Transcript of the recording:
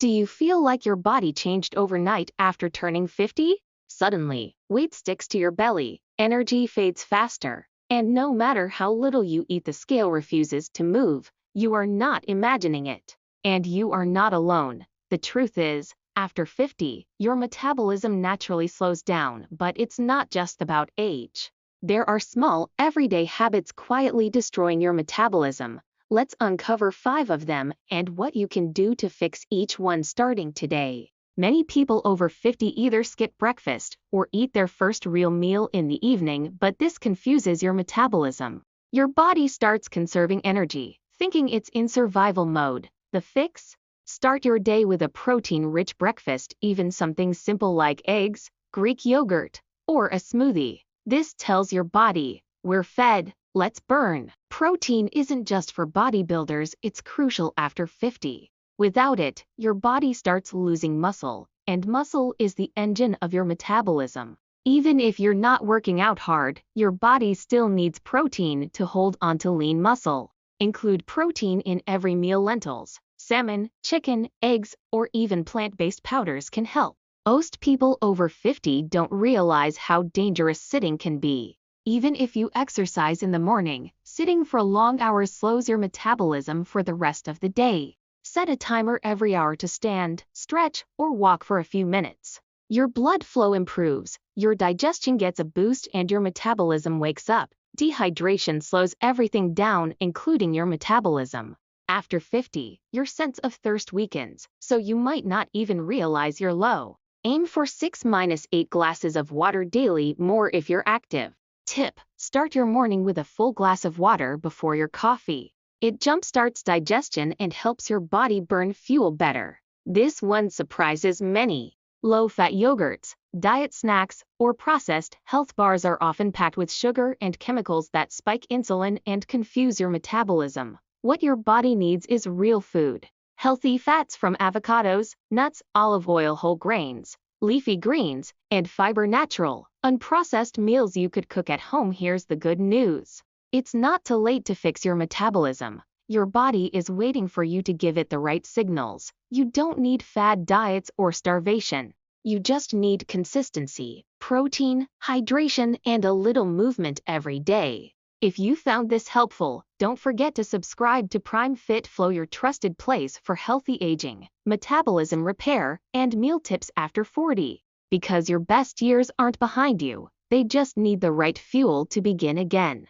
Do you feel like your body changed overnight after turning 50? Suddenly, weight sticks to your belly, energy fades faster, and no matter how little you eat, the scale refuses to move. You are not imagining it. And you are not alone. The truth is, after 50, your metabolism naturally slows down, but it's not just about age. There are small, everyday habits quietly destroying your metabolism. Let's uncover 5 of them and what you can do to fix each one starting today. Many people over 50 either skip breakfast or eat their first real meal in the evening, but this confuses your metabolism. Your body starts conserving energy, thinking it's in survival mode. The fix? Start your day with a protein-rich breakfast, even something simple like eggs, Greek yogurt, or a smoothie. This tells your body, we're fed, let's burn. Protein isn't just for bodybuilders, it's crucial after 50. Without it, your body starts losing muscle, and muscle is the engine of your metabolism. Even if you're not working out hard, your body still needs protein to hold onto lean muscle. Include protein in every meal. Lentils, salmon, chicken, eggs, or even plant-based powders can help. Most people over 50 don't realize how dangerous sitting can be. Even if you exercise in the morning, sitting for long hours slows your metabolism for the rest of the day. Set a timer every hour to stand, stretch, or walk for a few minutes. Your blood flow improves, your digestion gets a boost, and your metabolism wakes up. Dehydration slows everything down, including your metabolism. After 50, your sense of thirst weakens, so you might not even realize you're low. Aim for 6-8 glasses of water daily, more if you're active. Tip: start your morning with a full glass of water before your coffee. It jumpstarts digestion and helps your body burn fuel better. This one surprises many. Low-fat yogurts, diet snacks, or processed health bars are often packed with sugar and chemicals that spike insulin and confuse your metabolism. What your body needs is real food. Healthy fats from avocados, nuts, olive oil, whole grains, leafy greens, and fiber. Natural, unprocessed meals you could cook at home. Here's the good news. It's not too late to fix your metabolism. Your body is waiting for you to give it the right signals. You don't need fad diets or starvation. You just need consistency, protein, hydration, and a little movement every day. If you found this helpful, don't forget to subscribe to Prime Fit Flow, your trusted place for healthy aging, metabolism repair, and meal tips after 40. Because your best years aren't behind you, they just need the right fuel to begin again.